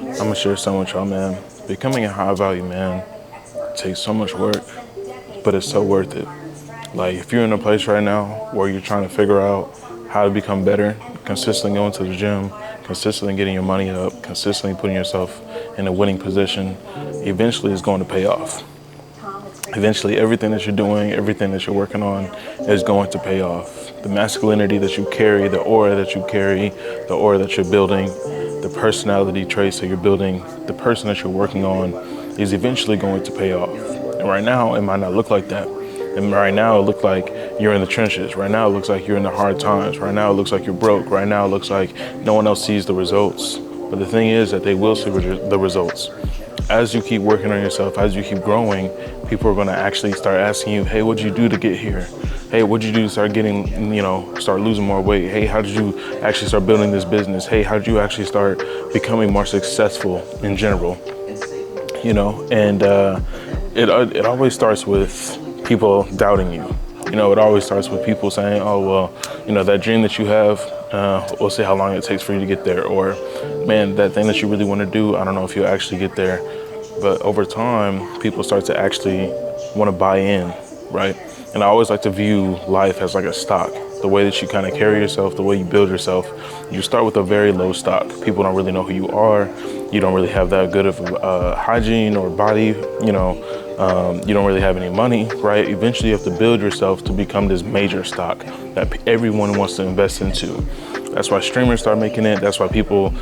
I'm gonna share some with y'all, man. Becoming a high value man takes so much work, but it's so worth it. Like, if you're in a place right now where you're trying to figure out how to become better, consistently going to the gym, consistently getting your money up, consistently putting yourself in a winning position, eventually it's going to pay off. Eventually, everything that you're doing, everything that you're working on is going to pay off. The masculinity that you carry, the aura that you carry, the aura that you're building, the personality traits that you're building, the person that you're working on is eventually going to pay off. And right now, it might not look like that. And right now, it looks like you're in the trenches. Right now, it looks like you're in the hard times. Right now, it looks like you're broke. Right now, it looks like no one else sees the results. But the thing is that they will see the results. As you keep working on yourself, as you keep growing, people are going to actually start asking you, hey, what'd you do to get here? Hey, what'd you do to start getting, start losing more weight? Hey, how did you actually start building this business? Hey, how did you actually start becoming more successful in general? And it always starts with people doubting you. It always starts with people saying, oh, well, that dream that you have, we'll see how long it takes for you to get there. Or, man, that thing that you really want to do, I don't know if you'll actually get there. But over time, people start to actually want to buy in, right? And I always like to view life as like a stock. The way that you kind of carry yourself, the way you build yourself, you start with a very low stock. People don't really know who you are. You don't really have that good of hygiene or body, you don't really have any money, right? Eventually you have to build yourself to become this major stock that everyone wants to invest into. That's why streamers start making it. That's why people,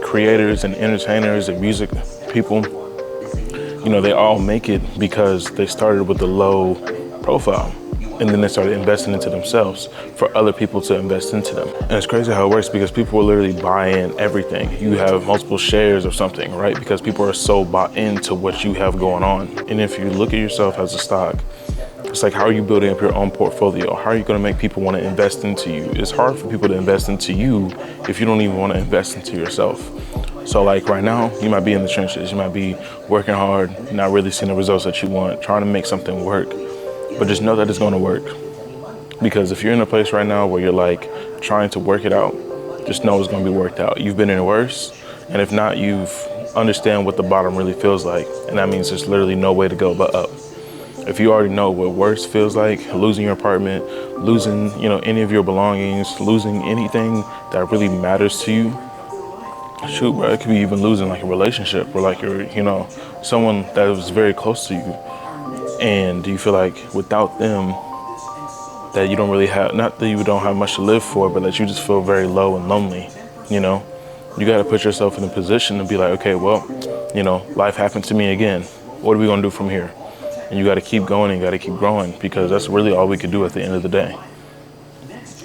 creators and entertainers and music people, they all make it because they started with a low profile. And then they started investing into themselves for other people to invest into them. And it's crazy how it works because people will literally buy in everything. You have multiple shares of something, right? Because people are so bought into what you have going on. And if you look at yourself as a stock, it's like, how are you building up your own portfolio? How are you going to make people want to invest into you? It's hard for people to invest into you if you don't even want to invest into yourself. So like right now, you might be in the trenches. You might be working hard, not really seeing the results that you want, trying to make something work. But just know that it's going to work. Because if you're in a place right now where you're like trying to work it out, just know it's going to be worked out. You've been in worse. And if not, you've understand what the bottom really feels like. And that means there's literally no way to go but up. If you already know what worse feels like, losing your apartment, losing, any of your belongings, losing anything that really matters to you, shoot, bro, it could be even losing like a relationship or like your, someone that was very close to you. And do you feel like without them that you don't really have, not that you don't have much to live for, but that you just feel very low and lonely, You got to put yourself in a position to be like, okay, well, life happened to me again. What are we going to do from here? And you got to keep going and you got to keep growing because that's really all we could do at the end of the day.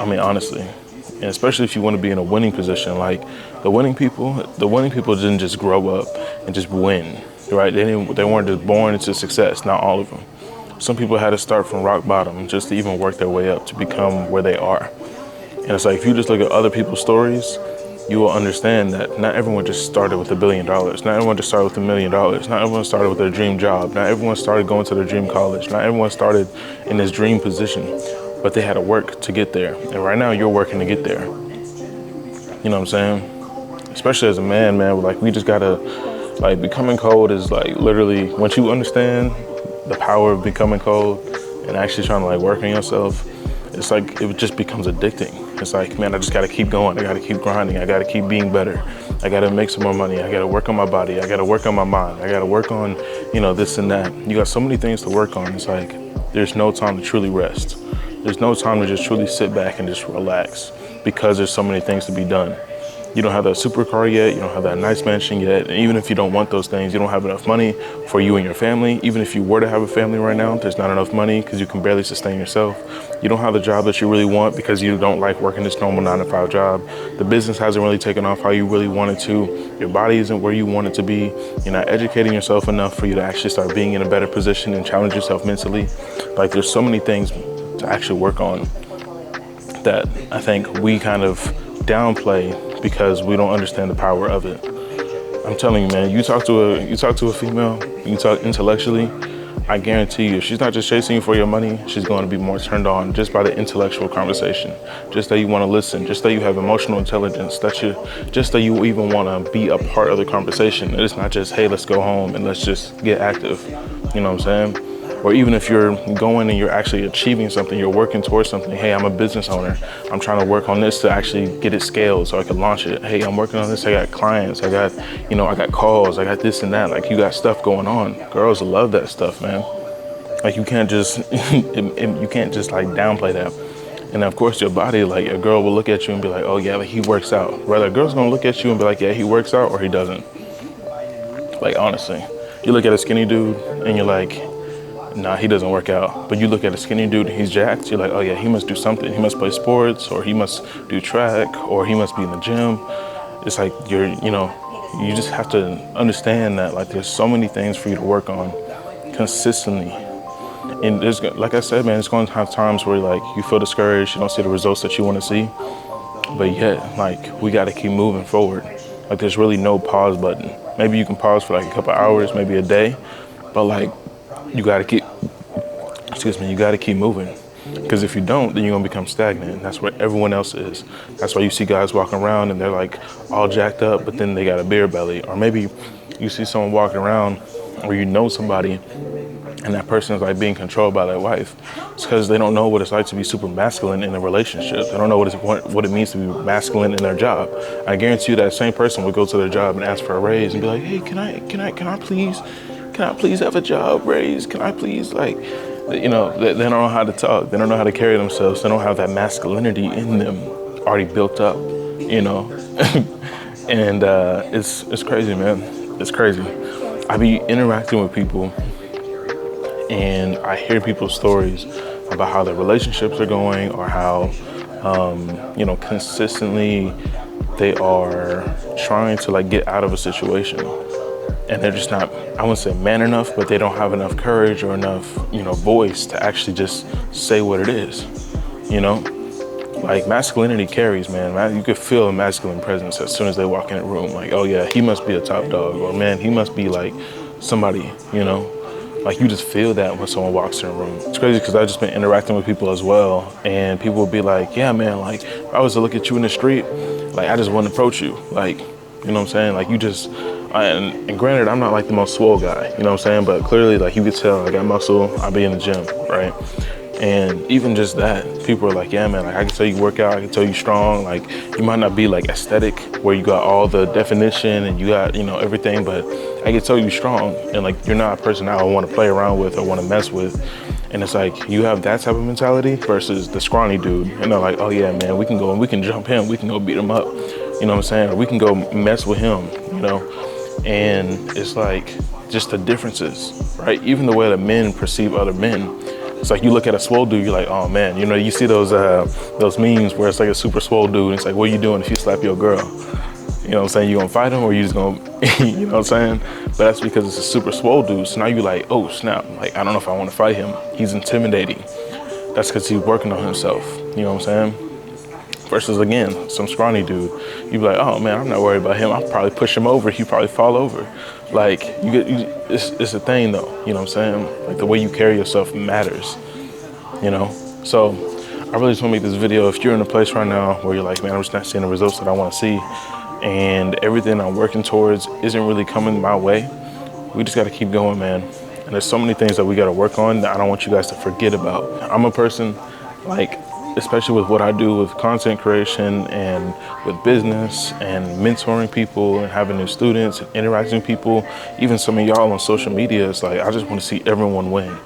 I mean, honestly, and especially if you want to be in a winning position, like the winning people didn't just grow up and just win. Right? They weren't just born into success, not all of them. Some people had to start from rock bottom just to even work their way up to become where they are. And it's like, if you just look at other people's stories, you will understand that not everyone just started with $1 billion. Not everyone just started with $1 million. Not everyone started with their dream job. Not everyone started going to their dream college. Not everyone started in this dream position, but they had to work to get there. And right now you're working to get there. You know what I'm saying? Especially as a man, like we just gotta, like becoming cold is like literally, once you understand the power of becoming cold and actually trying to like work on yourself, it's like, it just becomes addicting. It's like, man, I just gotta keep going. I gotta keep grinding. I gotta keep being better. I gotta make some more money. I gotta work on my body. I gotta work on my mind. I gotta work on, this and that. You got so many things to work on. It's like, there's no time to truly rest. There's no time to just truly sit back and just relax because there's so many things to be done. You don't have that supercar yet. You don't have that nice mansion yet. And even if you don't want those things, you don't have enough money for you and your family. Even if you were to have a family right now, there's not enough money because you can barely sustain yourself. You don't have the job that you really want because you don't like working this normal 9-to-5 job. The business hasn't really taken off how you really want it to. Your body isn't where you want it to be. You're not educating yourself enough for you to actually start being in a better position and challenge yourself mentally. Like, there's so many things to actually work on that I think we kind of downplay because we don't understand the power of it. I'm telling you, man, you talk to a female, you talk intellectually, I guarantee you, she's not just chasing you for your money. She's going to be more turned on just by the intellectual conversation, just that you want to listen, just that you have emotional intelligence, just that you even want to be a part of the conversation. It's not just, hey, let's go home and let's just get active. You know what I'm saying? Or even if you're going and you're actually achieving something, you're working towards something. Hey, I'm a business owner. I'm trying to work on this to actually get it scaled so I can launch it. Hey, I'm working on this. I got clients. I got calls. I got this and that. Like, you got stuff going on. Girls love that stuff, man. Like, you can't just, you can't just like downplay that. And of course, your body, like, a girl will look at you and be like, oh yeah, like, he works out. Rather, a girl's gonna look at you and be like, yeah, he works out or he doesn't. Like, honestly, you look at a skinny dude and you're like, nah, he doesn't work out. But you look at a skinny dude and he's jacked, you're like, oh yeah, he must do something. He must play sports, or he must do track, or he must be in the gym. It's like you just have to understand that, like, there's so many things for you to work on consistently. And there's, like I said, man, it's going to have times where, like, you feel discouraged, you don't see the results that you want to see. But yet, like, we got to keep moving forward. Like, there's really no pause button. Maybe you can pause for like a couple hours, maybe a day, but like, you gotta keep moving. Because if you don't, then you're gonna become stagnant. That's where everyone else is. That's why you see guys walking around and they're like all jacked up, but then they got a beer belly. Or maybe you see someone walking around, or you know somebody, and that person is like being controlled by their wife. It's because they don't know what it's like to be super masculine in a relationship. They don't know what it means to be masculine in their job. I guarantee you that same person would go to their job and ask for a raise and be like, hey, can I please have a job raise? Can I please, like, they don't know how to talk. They don't know how to carry themselves. They don't have that masculinity in them already built up, and it's crazy, man. It's crazy. I be interacting with people and I hear people's stories about how their relationships are going, or how, consistently they are trying to, like, get out of a situation. And they're just not, I wouldn't say man enough, but they don't have enough courage or enough, voice to actually just say what it is, Like, masculinity carries, man. You could feel a masculine presence as soon as they walk in a room. Like, oh yeah, he must be a top dog, or man, he must be like somebody, Like, you just feel that when someone walks in a room. It's crazy because I've just been interacting with people as well. And people will be like, yeah, man, like, if I was to look at you in the street, like, I just wouldn't approach you. Like, you know what I'm saying? Like, you just, and granted, I'm not like the most swole guy, you know what I'm saying? But clearly, like, you could tell I got muscle, I be in the gym, right? And even just that, people are like, yeah, man, like, I can tell you work out, I can tell you strong. Like, you might not be like aesthetic where you got all the definition and you got, everything, but I can tell you strong. And like, you're not a person I would want to play around with or want to mess with. And it's like, you have that type of mentality versus the scrawny dude. And they're like, oh yeah, man, we can go and we can jump him. We can go beat him up. You know what I'm saying? Or we can go mess with him, And it's like, just the differences, right? Even the way that men perceive other men. It's like, you look at a swole dude, you're like, oh man, you see those memes where it's like a super swole dude. And it's like, what are you doing if you slap your girl? You know what I'm saying? You gonna fight him, or you just gonna, you know what I'm saying? But that's because it's a super swole dude. So now you're like, oh snap, like, I don't know if I want to fight him. He's intimidating. That's because he's working on himself. You know what I'm saying? Versus, again, some scrawny dude, you'd be like, oh man, I'm not worried about him. I'll probably push him over. He'll probably fall over. Like, it's a thing though. You know what I'm saying? Like, the way you carry yourself matters. So I really just want to make this video. If you're in a place right now where you're like, man, I'm just not seeing the results that I want to see, and everything I'm working towards isn't really coming my way, we just got to keep going, man. And there's so many things that we got to work on that I don't want you guys to forget about. I'm a person, like, especially with what I do with content creation and with business and mentoring people and having new students and interacting with people, even some of y'all on social media, it's like, I just want to see everyone win.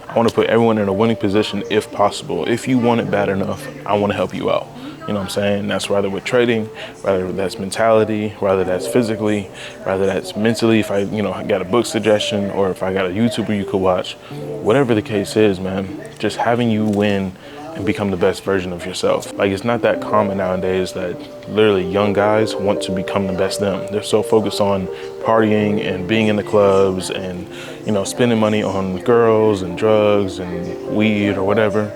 I want to put everyone in a winning position if possible. If you want it bad enough, I want to help you out. You know what I'm saying? That's rather with trading, rather that's mentality, rather that's physically, rather that's mentally. If I got a book suggestion, or if I got a YouTuber you could watch, whatever the case is, man, just having you win and become the best version of yourself. Like, it's not that common nowadays that literally young guys want to become the best them. They're so focused on partying and being in the clubs and, spending money on girls and drugs and weed or whatever.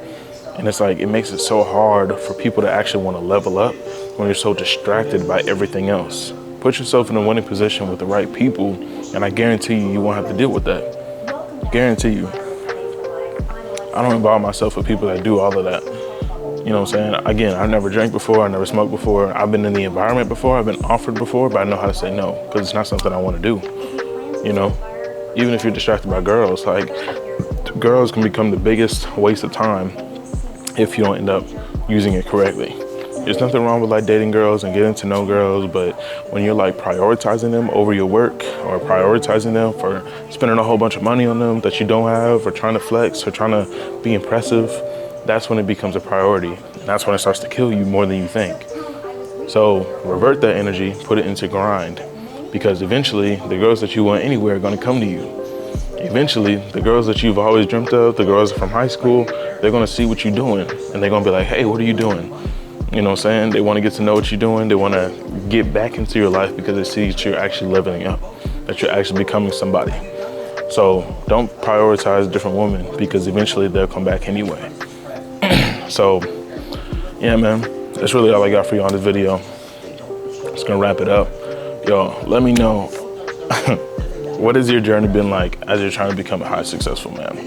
And it's like, it makes it so hard for people to actually want to level up when you're so distracted by everything else. Put yourself in a winning position with the right people, and I guarantee you won't have to deal with that. guarantee you, I don't involve myself with people that do all of that. You know what I'm saying? Again, I've never drank before, I never smoked before. I've been in the environment before, I've been offered before, but I know how to say no, because it's not something I want to do, you know? Even if you're distracted by girls, like, girls can become the biggest waste of time if you don't end up using it correctly. There's nothing wrong with like dating girls and getting to know girls, but when you're like prioritizing them over your work, or prioritizing them for spending a whole bunch of money on them that you don't have, or trying to flex, or trying to be impressive, that's when it becomes a priority. And that's when it starts to kill you more than you think. So revert that energy, put it into grind, because eventually the girls that you want anywhere are gonna come to you. Eventually, the girls that you've always dreamt of, the girls from high school, they're gonna see what you're doing, and they're gonna be like, hey, what are you doing? You know what I'm saying? They wanna get to know what you're doing. They wanna get back into your life because they see that you're actually leveling up, that you're actually becoming somebody. So don't prioritize different women, because eventually they'll come back anyway. So, yeah, man, that's really all I got for you on this video. Just gonna wrap it up. Yo, let me know, what has your journey been like as you're trying to become a high successful man?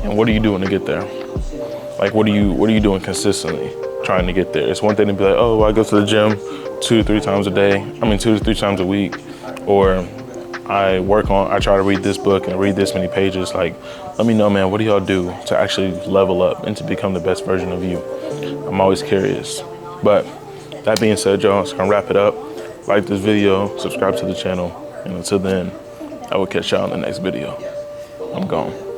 And what are you doing to get there? Like, what are you doing consistently trying to get there? It's one thing to be like, oh, well, I go to the gym 2 to 3 times a day. 2 to 3 times a week. Or I try to read this book and read this many pages. Like, let me know, man, what do y'all do to actually level up and to become the best version of you? I'm always curious. But that being said, y'all, it's gonna wrap it up. Like this video, subscribe to the channel, and until then, I will catch y'all in the next video. I'm gone.